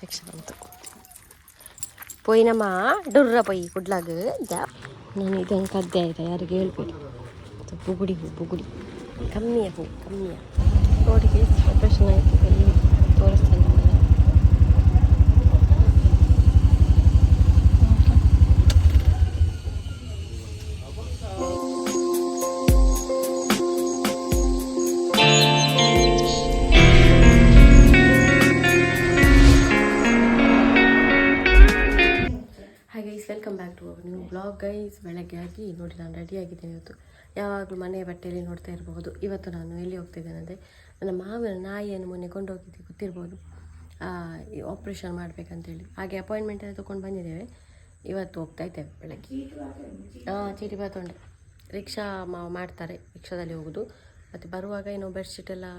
ಯಕ್ಷ ಬಂತು ಪೊಯ್ನಮ್ಮ ಡೊರ್ರ ಪೊಯ್ ಕುಡ್ಲಾಗ ನಾನು ಇದನ್ನು ಕದ್ದೆ ಆಯಿತಾ ಯಾರಿಗೆ ಹೇಳ್ಬೇಡಿ ಬುಗುಡಿ ಹೂ ಬುಗುಡಿ ಕಮ್ಮಿಯ ಹೂ ಕಮ್ಮಿಯ ನೋಡಿಗೆ ಆಪರೇಷನ್ ಆಯಿತು ಕೈ ತೋರಿಸ್ತಾನೆ welcome back to new blog guys. ಬೆಳಗ್ಗೆ ಆಗಿ ನೋಡಿ ನಾನು ರೆಡಿಯಾಗಿದ್ದೇನೆ. ಇವತ್ತು ಯಾವಾಗಲೂ ಮನೆಯ ಬಟ್ಟೆಯಲ್ಲಿ ನೋಡ್ತಾ ಇರಬಹುದು. ಇವತ್ತು ನಾನು ಎಲ್ಲಿ ಹೋಗ್ತಿದ್ದೇನೆ ಅಂದರೆ ನನ್ನ ಮಾವಿನ ನಾಯಿಯನ್ನು ಮೊನ್ನೆ ಕೊಂಡೋಗಿದ್ದೆ, ಗೊತ್ತಿರ್ಬೋದು, ಆಪ್ರೇಷನ್ ಮಾಡಬೇಕಂತೇಳಿ. ಹಾಗೆ ಅಪಾಯಿಂಟ್ಮೆಂಟ್ ಎಲ್ಲ ತೊಗೊಂಡು ಬಂದಿದ್ದೇವೆ. ಇವತ್ತು ಹೋಗ್ತಾ ಇದ್ದೇವೆ ಬೆಳಗ್ಗೆ. ಚೀಟಿ ಬರ್ತೊಂಡೆ ರಿಕ್ಷಾ ಮಾಡ್ತಾರೆ, ರಿಕ್ಷಾದಲ್ಲಿ ಹೋಗೋದು. ಮತ್ತು ಬರುವಾಗ ಏನೋ ಬೆಡ್ಶೀಟ್ ಎಲ್ಲ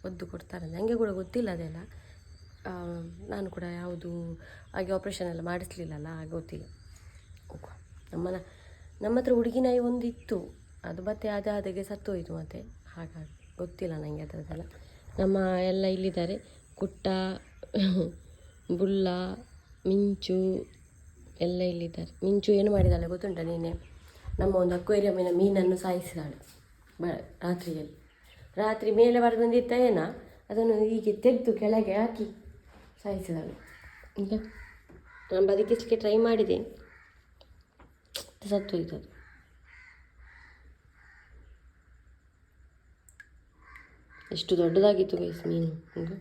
ಒದ್ದು ಕೊಡ್ತಾರೆ, ನನಗೆ ಕೂಡ ಗೊತ್ತಿಲ್ಲ ಅದೆಲ್ಲ. ನಾನು ಕೂಡ ಯಾವುದು ಹಾಗೆ ಆಪ್ರೇಷನ್ ಎಲ್ಲ ಮಾಡಿಸ್ಲಿಲ್ಲಲ್ಲ, ಹಾಗೆ ಗೊತ್ತಿಲ್ಲ. ನಮ್ಮ ಹತ್ರ ಹುಡುಗಿ ನಾಯಿ ಒಂದಿತ್ತು, ಅದು ಮತ್ತೆ ಅದಾದಾಗೆ ಸತ್ತೋಯಿತು. ಮತ್ತು ಹಾಗಾಗಿ ಗೊತ್ತಿಲ್ಲ ನನಗೆ ಅದರದ್ದೆಲ್ಲ. ನಮ್ಮ ಎಲ್ಲ ಇಲ್ಲಿದ್ದಾರೆ, ಕುಟ್ಟ, ಬುಲ್ಲ, ಮಿಂಚು ಎಲ್ಲ ಇಲ್ಲಿದ್ದಾರೆ. ಮಿಂಚು ಏನು ಮಾಡಿದ್ದಾಳೆ ಗೊತ್ತುಂಟ ನೀನೆ? ನಮ್ಮ ಒಂದು ಅಕ್ವೇರಿಯಮ್ಮಿನ ಮೀನನ್ನು ಸಾಯಿಸಿದಾಳೆ ರಾತ್ರಿಯಲ್ಲಿ. ರಾತ್ರಿ ಮೇಲೆ ಬರೆದು ಬಂದಿತ್ತ ಏನ, ಅದನ್ನು ಹೀಗೆ ತೆಗೆದು ಕೆಳಗೆ ಹಾಕಿ ಸಾಯಿಸಿದಾಳೆ. ಈಗ ನಾನು ಬದುಕಿಸಲಿಕ್ಕೆ ಟ್ರೈ ಮಾಡಿದೆ, ಸತ್ತೋಯ್ತದು. ಎಷ್ಟು ದೊಡ್ಡದಾಗಿತ್ತು ಗೈಸ್ ಮೀನು. ಇದು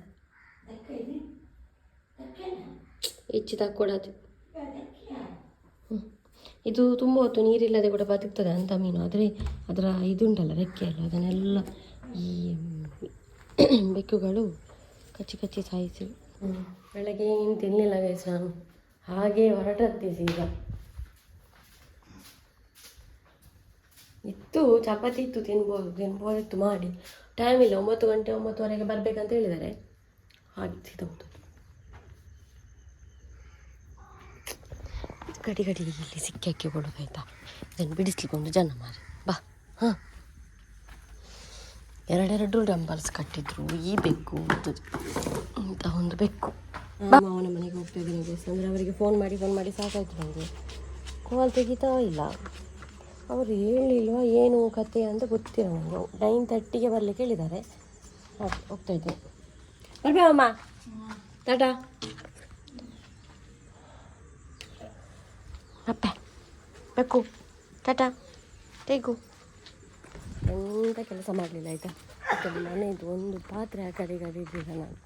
ಹೆಚ್ಚು ತಕ್ಕೊಡೋದು. ಇದು ತುಂಬ ಹೊತ್ತು ನೀರಿಲ್ಲದೆ ಕೂಡ ಬದುಕ್ತದೆ ಅಂಥ ಮೀನು. ಆದರೆ ಅದರ ಇದುಂಟಲ್ಲ, ರೆಕ್ಕೆ ಅಲ್ಲ, ಅದನ್ನೆಲ್ಲ ಈ ಬೆಕ್ಕುಗಳು ಕಚ್ಚಿ ಕಚ್ಚಿ ಸಾಯಿಸಿ. ಬೆಳಗ್ಗೆ ಏನು ತಿನ್ನಲಿಲ್ಲ ಗೈಸ್ ನಾನು, ಹಾಗೇ ಹೊರಟದ್ದೆ ಈಗ. ಇತ್ತು ಚಪಾತಿ ಇತ್ತು, ತಿನ್ಬೋದಿತ್ತು ಮಾಡಿ. ಟೈಮ್ ಇಲ್ಲ, 9 ಗಂಟೆ 9:30 ಬರಬೇಕಂತ ಹೇಳಿದ್ದಾರೆ. ಹಾಗೆ ಸಿದ್ಧಬಹುದು. ಗಡಿ ಇಲ್ಲಿ ಸಿಕ್ಕಿ ಹಾಕಿ ಕೊಡೋದಾಯ್ತಾ, ಇದನ್ನು ಬಿಡಿಸ್ಲಿಕ್ಕೊಂಡು ಜನ ಮಾರಿ ಬಾ. ಎರಡೆರಡು ಡಂಬಲ್ಸ್ ಕಟ್ಟಿದ್ರು ಈ ಬೆಕ್ಕು ಅಂತ ಒಂದು ಬೆಕ್ಕು. ಮಾವನ ಮನೆಗೆ ಹೋಗ್ತಾ ಇದ್ದೀನಿ ಅಂದರೆ ಅವರಿಗೆ ಫೋನ್ ಮಾಡಿ ಸಾಕಾಯ್ತು ನನಗೆ. ಕಾಲ್ ತೆಗಿತಾ ಇಲ್ಲ, ಅವರು ಹೇಳಿಲ್ವ ಏನು ಕತೆ ಅಂತ ಗೊತ್ತಿಲ್ಲ ನನಗೆ. 9:30ಗೆ ಬರಲಿಕ್ಕೆ ಹೇಳಿದ್ದಾರೆ. ಹೋಗ್ತಾಯಿದ್ದೆ. ಬರ್ಬೇವಮ್ಮ, ಟಾಟಾ. ಅಪ್ಪ ಬೇಕು ಟಾಟಾ ತೆಗು. ಎಂಥ ಕೆಲಸ ಮಾಡಲಿಲ್ಲ ಆಯಿತಾ. ಮನೆಯದು ಒಂದು ಪಾತ್ರೆ ಆ ಕಡೆ ಇದ್ದಿಲ್ಲ ನಾನು.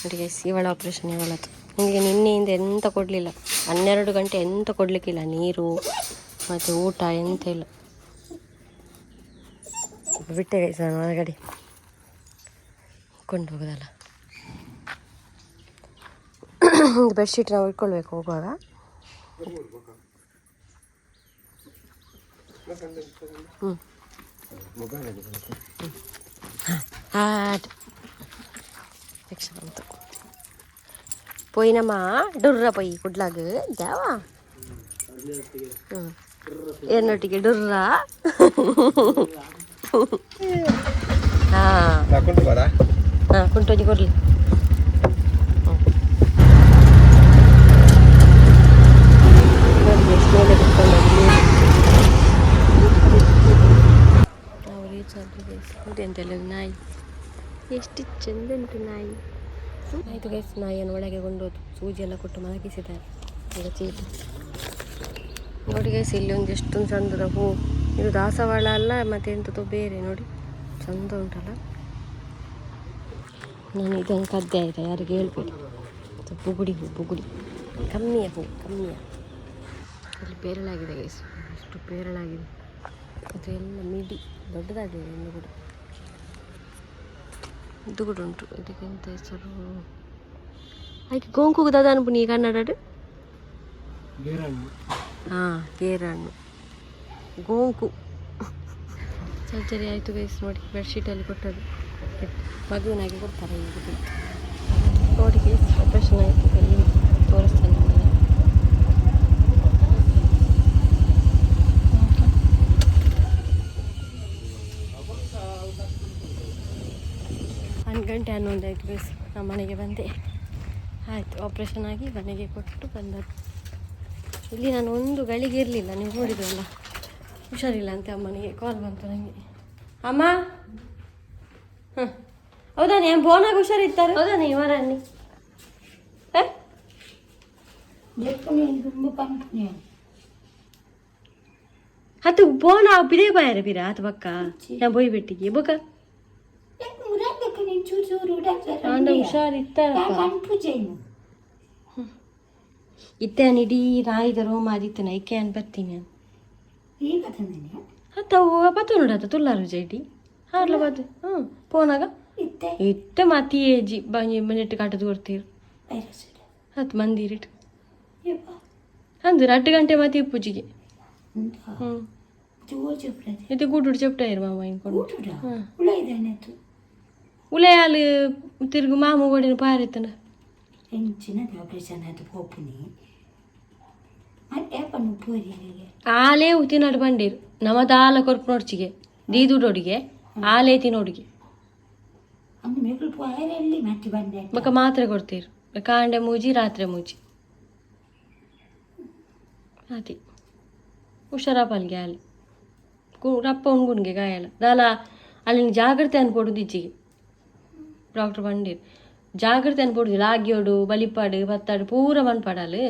ನನಗೆ ಇವಳ ಆಪ್ರೇಷನ್ ಇವಳತ್ತು. ನನಗೆ ನಿನ್ನೆಯಿಂದ ಎಂತ ಕೊಡಲಿಲ್ಲ, 12 ಗಂಟೆ ಎಂತ ಕೊಡಲಿಕ್ಕಿಲ್ಲ, ನೀರು ಮತ್ತು ಊಟ ಎಂತ ಇಲ್ಲ. ಬಿಟ್ಟೆ ಗೈಸ್ ನಾನು ಹೊರಗಡೆ ಕೊಂಡು ಹೋಗೋದಲ್ಲ. ಬೆಡ್ಶೀಟ್ ನಾವು ಇಟ್ಕೊಳ್ಬೇಕು ಹೋಗುವಾಗ. ಯಕ್ಷ ಬಂತು ಪೊಯ್ನಮ್ಮ ಡೊರ್ರ ಪೊಯ್ ಕುಡ್ಲಾಗ ಜಾವ ಏನೊಟ್ಟಿಗೆ ಡೊರ್ರ. ಕುಂಟೋಜಿ ಕೊಡ್ಲಿ. ನೋಡಿ ಅಂತೆಲ್ಲ ನಾಯಿ ಎಷ್ಟು ಚೆಂದ ಉಂಟು ನಾಯಿ. ಆಯಿತು ಗೈಸ್, ನಾಯಿಯನ್ನು ಒಳಗೆ ಕೊಂಡೋದು ಸೂಜಿ ಎಲ್ಲ ಕೊಟ್ಟು ಮಲಗಿಸಿದ್ದಾರೆ. ಈಗ ಚೀಟಿ ನೋಡಿ ಗೈಸ್, ಇಲ್ಲಿ ಒಂದು ಎಷ್ಟೊಂದು ಚಂದದ ಹೂ. ಇದು ದಾಸವಾಳ ಅಲ್ಲ ಮತ್ತು ಎಂಥದ್ದು ಬೇರೆ, ನೋಡಿ ಚಂದ ಉಂಟಲ್ಲ. ನಾನು ಇದನ್ನು ಕದ್ದೆ ಆಯಿತಾ ಯಾರಿಗೆ ಹೇಳ್ಬೇಡಿ. ಬುಗುಡಿ ಹೂ ಬುಗುಡಿ ಕಮ್ಮಿಯ ಹೂ ಕಮ್ಮಿಯ. ಇಲ್ಲಿ ಪೇರಳಾಗಿದೆ ಗೈಸ್, ಎಷ್ಟು ಪೇರಳಾಗಿದೆ. ಅದು ಎಲ್ಲ ಮಿಡಿ ದೊಡ್ಡದಾಗಿದೆ. ಇನ್ನು ಕೂಡ ಇದು ಕೂಡ ಉಂಟು. ಇದಕ್ಕೆ ಎಂತ ಹೆಸರು? ಆಯ್ಕೆ ಗೋಂಕುಗದ ಅನ್ಪುನಿ ಕನ್ನಡ. ಗೇರಣ್ಣು ಗೋಂಕು. ಸರ್ಜರಿ ಆಯಿತು ಗೈಸ್. ನೋಡಿ ಬೆಡ್ಶೀಟಲ್ಲಿ ಕೊಟ್ಟದ್ದು, ಮಗುವಿನಾಗಿ ಕೊಡ್ತಾರೆ ಈಗ. ನೋಡಿ ಗೈಸ್, ಆಪರೇಷನ್ ಆಯಿತು, ಕೈ ತೋರಿಸ್ತಾನೆ. 1 ಗಂಟೆ 11 ಆಯಿತು ಗೈಸ್. ನಮ್ಮ ಮನೆಗೆ ಬಂದೆ. ಆಯಿತು, ಆಪ್ರೇಷನ್ ಆಗಿ ಮನೆಗೆ ಕೊಟ್ಟು ಬಂದದ್ದು. ಇಲ್ಲಿ ನಾನು ಒಂದು ಗಳಿಗೆ ಇರಲಿಲ್ಲ, ನೀವು ನೋಡಿದ್ರಲ್ಲ. ಹುಷಾರಿಲ್ಲ ಅಂತೆ ಅಮ್ಮನಿಗೆ. ಕಾಲ್ ಬಂತು ನನಗೆ. ಅಮ್ಮ, ಹಾಂ ಹೌದಾ, ನೀವು ಬೋನಾಗ ಹುಷಾರಿರ್ತಾರೆ. ಹೌದಾ ನೀವು ಮರಣ್ಣಿ ಹತ್ತು ಬೋನ ಬಿದೇ ಬಾಯಾರ ಬಿರ ಆತ ಬಕ್ಕ ನಾ ಬೋಯ್ ಬೆಟ್ಟಿಗೆ ಬೊಕ ಹುಷಾರಿತ್ತಾರಪ್ಪ. ಇತ್ತೆ ಇಡೀ ನಾಯಿದ ರೋಮ ಆದಿತ್ತನ ಇಕ್ಕೆ ಅನ್ ಬರ್ತೀನಿ ಹತ್ತವು ಪತ್ತು ನೋಡತ್ತ ತುಲ್ಲಾರು ಜೈಟಿ ಹಾರ್ಲ ಬದ್ದು ಹ್ಞೂ ಫೋನಾಗ ಇತ್ತೆ ಮಾತಿ ಏಜಿ ನೆಟ್ಟು ಕಾಟದು ಕೊಡ್ತೀರು ಹತ್ತು ಮಂದಿರಿಟ್ಟು ಅಂದ್ರೆ 8 ಗಂಟೆ ಮಾತಿ ಪೂಜೆಗೆ. ಹ್ಞೂ ಇದು ಗುಡ್ಡು ಚೆಪ್ಟ ಇರು ಮಾಮ ಹಿಂಕೊಂಡು ಹಾಂ ಉಳೆ ಹಾಲು ತಿರುಗು ಮಾಮು ಗೋಡಿನ ಪಾರಿತ್ತನ ಆಲೇ ತಿನ್ನೋಡು ಬಂಡೀರು ನಮ್ಮದು ಆಲ ಕೊರ್ಪು ನೋಡ್ಚಿಗೆ ದೀದುಡೋಡಿಗೆ ಆಲೇ ತಿನ್ನೋಡಿಗೆ ಮಕ್ಕ ಮಾತ್ರೆ ಕೊಡ್ತೀರು ಕಾಂಡೆ ಮೂಜಿ ರಾತ್ರಿ ಮೂಜಿ ಅದೇ ಹುಷಾರಪ್ಪಲ್ಗೆ ಅಲ್ಲಿ ರಪ್ಪ ಉಣ್ಗುಣ್ಗೆ ಗಾಯಲ್ಲ ದಾಲ ಅಲ್ಲಿನ ಜಾಗ್ರತೆ ಅನ್ಕೊಡುದು ಈಚೆಗೆ ಡಾಕ್ಟ್ರ್ ಬಂಡೀರು ಜಾಗ್ರತೆ ಅನ್ಕೊಡುದಿಲ್ಲ ಆಗ್ಯೋಡು ಬಲಿಪಾಡು ಬತ್ತಾಡು ಪೂರ ಮನ್ಪಾಡಲು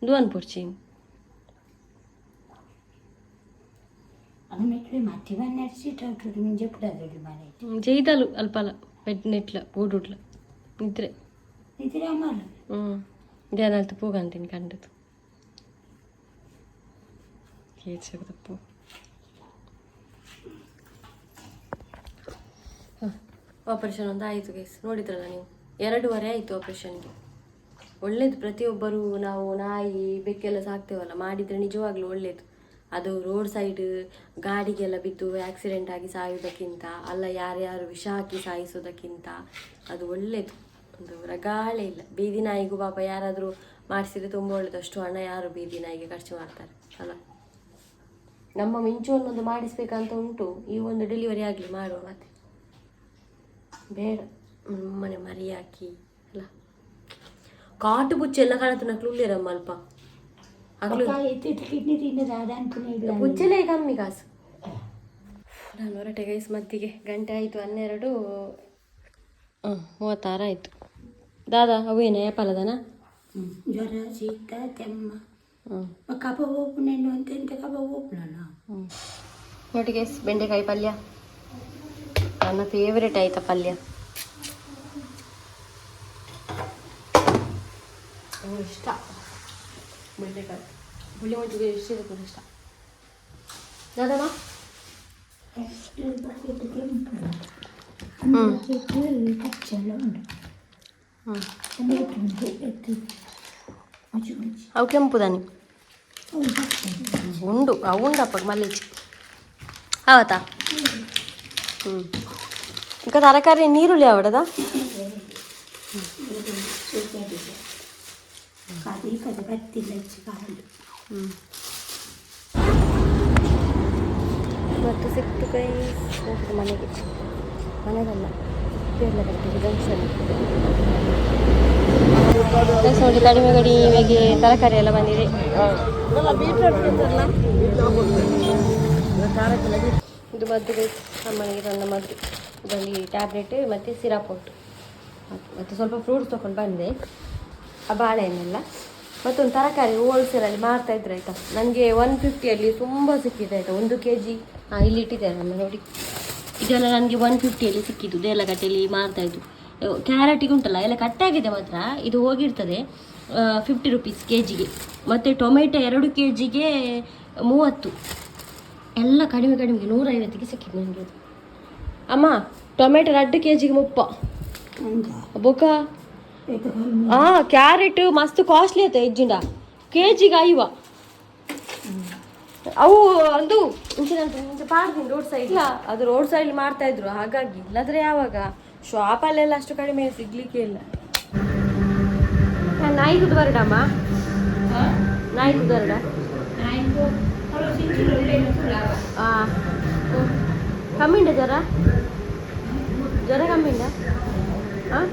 ಇದು ಅನ್ಪೊಡ್ಚಿ ಜೈದಲು ಅಲ್ಪಲ ಬೆಡ್ ನೆಟ್ಲ ಊಡುಡ್ಲ ನಿದ್ರೆ ಇದೇನಲ್ತು ಪೂಗಂತೀನಿ ಕಂಡದು ಕೇಳ್ಸದಪ್ಪು. ಆಪರೇಷನ್ ಒಂದು ಆಯಿತು ಗೈಸ್, ನೋಡಿದ್ರಲ್ಲ ನೀವು. 2 ಆಯಿತು ಆಪ್ರೇಷನ್ಗೆ. ಒಳ್ಳೇದು, ಪ್ರತಿಯೊಬ್ಬರು ನಾವು ನಾಯಿ ಬೆಕ್ಕೆಲ್ಲ ಸಾಕ್ತೇವಲ್ಲ, ಮಾಡಿದರೆ ನಿಜವಾಗ್ಲೂ ಒಳ್ಳೇದು. ಅದು ರೋಡ್ ಸೈಡ್ ಗಾಡಿಗೆಲ್ಲ ಬಿದ್ದು ಆಕ್ಸಿಡೆಂಟ್ ಆಗಿ ಸಾಯೋದಕ್ಕಿಂತ, ಅಲ್ಲ ಯಾರ್ಯಾರು ವಿಷ ಹಾಕಿ ಸಾಯಿಸೋದಕ್ಕಿಂತ ಅದು ಒಳ್ಳೇದು. ಒಂದು ರಗಾಳೆ ಇಲ್ಲ. ಬೀದಿ ನಾಯಿಗೂ ಪಾಪ ಯಾರಾದರೂ ಮಾಡಿಸಿದ್ರೆ ತುಂಬ ಒಳ್ಳೇದು. ಅಷ್ಟು ಹಣ ಯಾರು ಬೀದಿ ನಾಯಿಗೆ ಖರ್ಚು ಮಾಡ್ತಾರೆ ಅಲ್ಲ. ನಮ್ಮ ಮಿಂಚು ಒಂದೊಂದು ಮಾಡಿಸ್ಬೇಕಂತ ಉಂಟು. ಈ ಒಂದು ಡೆಲಿವರಿ ಆಗಲಿ ಮಾಡುವ, ಮತ್ತೆ ಬೇಡ ಮನೆ ಮರಿ ಹಾಕಿ ಅಲ್ಲ. ಕಾಟು ಬುಚ್ಚ ಎಲ್ಲ ಕಾಣತ್ತು ನಕ್ಲು ಉಳ್ಳೇರಮ್ಮ ಅಲ್ಪ ಬುಚ್ಚಲೇ ಕಮ್ಮಿ ಕಾಸು. ನಾನು ಹೊರಟೆ ಗೈಸ್ ಮದ್ದಿಗೆ. ಗಂಟೆ ಆಯಿತು 12, 36 ಆಯಿತು. ದಾದಾ ಅವೇನ ಏಪಲದನ ಜ್ವರ ಶೀತ ಕೆಮ್ಮ ಕಪ ಓಪುನೇನು ಅಂತ ಎಂತ ಕಪ ಓಪುನಲ್ಲ. ನೋಡಿ ಗೈಸ್, ಬೆಂಡೆಕಾಯಿ ಪಲ್ಯ ನನ್ನ ಫೇವ್ರೆಟ್ ಆಯ್ತಾ ಪಲ್ಯ. ಇಷ್ಟ ಬೆಂಡೆಕಾಯಿ ಹುಳಿ ಮುಂಚಿಗೆ ಇಷ್ಟ ಕೂಡ ಇಷ್ಟ. ದಾದಮ್ಮ ಅವು ಕೆಂಪು ದಾನಿ ಉಂಡು, ಅವು ಉಂಡಪ್ಪ ಮಲ್ಲಿಚಿ ಆವತ್ತಾ. ఇంకా తరకారీ నీరులే ఆవిడదా ಇವತ್ತು ಸಿಕ್ತು ಕೈ ಹೋಗ್ತದೆ ಮನೆಗೆ. ಮನೆಗಲ್ಲ ಪೇರ್ಲಗಟ್ಟೆಗೆ ಜಂಕ್ಷನ್. ನೋಡಿ ಕಡಿಮೆ ಕಡಿಮೆಗೆ ತರಕಾರಿ ಎಲ್ಲ ಬಂದಿದೆ. ಇದು ಮದ್ದು ಬೇಕು ಅಮ್ಮನಿಗೆ, ನನ್ನ ಮದ್ದು. ಇದರಲ್ಲಿ ಟ್ಯಾಬ್ಲೆಟ್ ಮತ್ತು ಸಿರಪ್ ಉಂಟು, ಮತ್ತು ಸ್ವಲ್ಪ ಫ್ರೂಟ್ಸ್ ತೊಗೊಂಡು ಬಂದೆ. ಆ ಬಾಳೆಹಣ್ಣೆಲ್ಲ ಮತ್ತೊಂದು ತರಕಾರಿ ಹೋಲ್ಸೇಲಲ್ಲಿ ಮಾರ್ತಾಯಿದ್ರು ಆಯಿತಾ. ನನಗೆ 150 ತುಂಬ ಸಿಕ್ಕಿದೆ ಆಯಿತಾ. 1 kg ಇಲ್ಲಿ ಇಟ್ಟಿದ್ದಾರೆ ನಮ್ಮ ನೋಡಿ. ಇದೆಲ್ಲ ನನಗೆ 150 ಸಿಕ್ಕಿದ್ದು. ದೇಲಗಟ್ಟೆಯಲ್ಲಿ ಮಾರ್ತಾಯಿದ್ದು. ಕ್ಯಾರೆಟಿಗೆ ಉಂಟಲ್ಲ ಎಲ್ಲ ಕಟ್ಟಾಗಿದೆ ಮಾತ್ರ. ಇದು ಹೋಗಿರ್ತದೆ 50 rupees kg. ಮತ್ತು ಟೊಮೆಟೊ 2 kg 30. ಎಲ್ಲ ಕಡಿಮೆ ಕಡಿಮೆಗೆ 150ಗೆ ಸಿಕ್ಕಿದ್ದು ನನಗೆ. ಅಮ್ಮ ಟೊಮೆಟೊ 2 kg 30 ಬೊಕ್ಕ. ಕ್ಯಾರೆಟ್ ಮಸ್ತ್ ಕಾಸ್ಟ್ಲಿ ಆಯ್ತಾ ಹೆಜ್ಜಿಂಡ kg 5. ಅವು ಒಂದು ಮುಂಚೆ ಪಾಡ್ತೀನಿ ರೋಡ್ ಸೈಡ್ ಇಲ್ಲ, ಅದು ರೋಡ್ ಸೈಡ್ ಮಾಡ್ತಾ ಇದ್ರು ಹಾಗಾಗಿ. ಇಲ್ಲಾಂದ್ರೆ ಯಾವಾಗ ಶಾಪಲ್ಲೆಲ್ಲ ಅಷ್ಟು ಕಡಿಮೆ ಸಿಗ್ಲಿಕ್ಕೆ ಇಲ್ಲ. ನಾಯಿ ಕುದು ಬರಡಮ್ಮ, ನಾಯಿ ಕುದು ಬರಡ ಕಮ್ಮಿ ಉಂಟ ಜರ ಜ್ವರ ಕಮ್ಮಿಂದ ಹಾಂ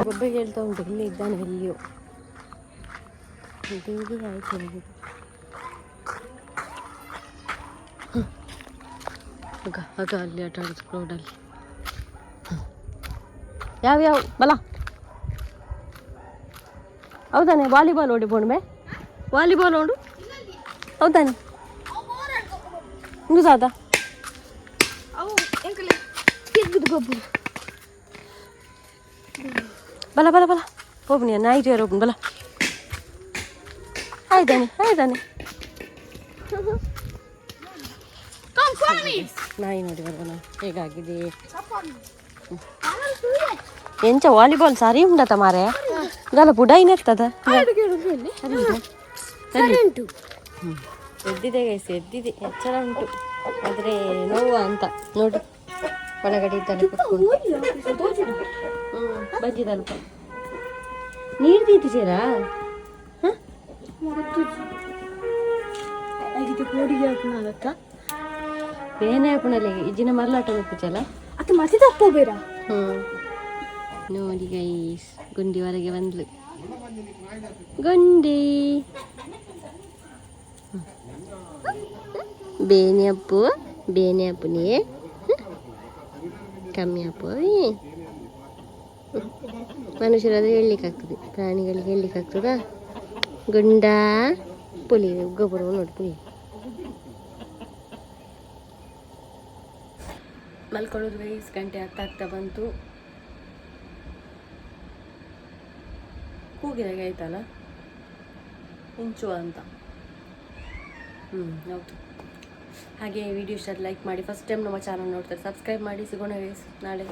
ಒಬ್ಬಗೆ ಹೇಳ್ತಾ ಉಂಟು ಇಲ್ಲಿ ಇದ್ದಾನೆ ಎಲ್ಲಿಯೋ ಇದು ಆಯ್ತು ಹೇಳಿದ್ದು ಆಗ ಅಲ್ಲಿ ಆಟ ಆಡೋದು ಕ್ರೌಡಲ್ಲಿ ಯಾವ್ಯಾವ ಬಲ ಹೌದಾನೆ ವಾಲಿಬಾಲ್ ಓಡಿ ಬೋಣ್ಮೆ ವಾಲಿಬಾಲ್ ಓಡು ಹೌದಾನೆ ಹಿಂಗೂ ಸಾದ ಗೊಬ್ಬರ ಬಲ ಬಲ ಬಲ ಹೋಗ್ನಿ ನಾಯಿ ಜೋರು ಹೋಗ್ನಿ ಬಲ ಆಯ್ತಾನೆ ನಾಯಿ ನೋಡಿ ಬರೋಣ ಹೇಗಾಗಿದೆ ಎಂಚ ವಾಲಿಬಾಲ್ ಸಾರಿ ಉಂಡತ ಮಾರೆ ಗಲ ಬುಡಾಯಿನ ಎತ್ತದ ಎದ್ದಿದೆ ಗೈಸ್ ಎದ್ದಿದೆ ಎಚ್ಚರ ಉಂಟು ಆದರೆ ನೋವು ಅಂತ ನೋಡಿ ಒಳಗಡೆ ಇದ್ದಾನೆ ಕುತ್ಕೊಂಡು ಬಜ್ಜಿ ತಲುಪ ನೀರು ತೀಟಿಸೀರಾ ಬೇನೆ ಹಾಪಣಲೆ ಇಜ್ಜಿನ ಮರಲಾಟ ಹೋಗ್ತಿಚ್ಚಲ್ಲ ಅದು ಮತ್ತೆ ತಪ್ಪು ಬೇಡ ನೋಡಿ ಗೈಸ್ ಗುಂಡಿ ಹೊರಗೆ ಬಂದ್ಲು ಗುಂಡಿ ಬೇನೆ ಅಪ್ಪು ನೀ ಕಮ್ಮಿ ಅಪ್ಪು ಮನುಷ್ಯರಾದ್ರೆ ಹೇಳಲಿಕ್ಕಾಗ್ತದೆ ಪ್ರಾಣಿಗಳಿಗೆ ಹೇಳಲಿಕ್ಕಾಗ್ತದಾ ಗುಂಡ ಪುಲಿ ಗೊಬ್ಬರ ನೋಡಿ ಪುಲಿ ಮಲ್ಕೊಳ್ಳೋದು ಗೈಸ್ ಗಂಟೆ ಆಗ್ತಾ ಬಂತು ಕೂಗಿದಾಗ ಆಯ್ತಲ್ಲ ಇಂಚು ಅಂತ ಹೌದು ಹಾಗೆ ವಿಡಿಯೋ ಇಷ್ಟ ಲೈಕ್ ಮಾಡಿ ಫಸ್ಟ್ ಟೈಮ್ ನಮ್ಮ ಚಾನಲ್ ನೋಡ್ತಾರೆ ಸಬ್ಸ್ಕ್ರೈಬ್ ಮಾಡಿ ಸಿಗೋಣ ಗೈಸ್ ನಾಳೆ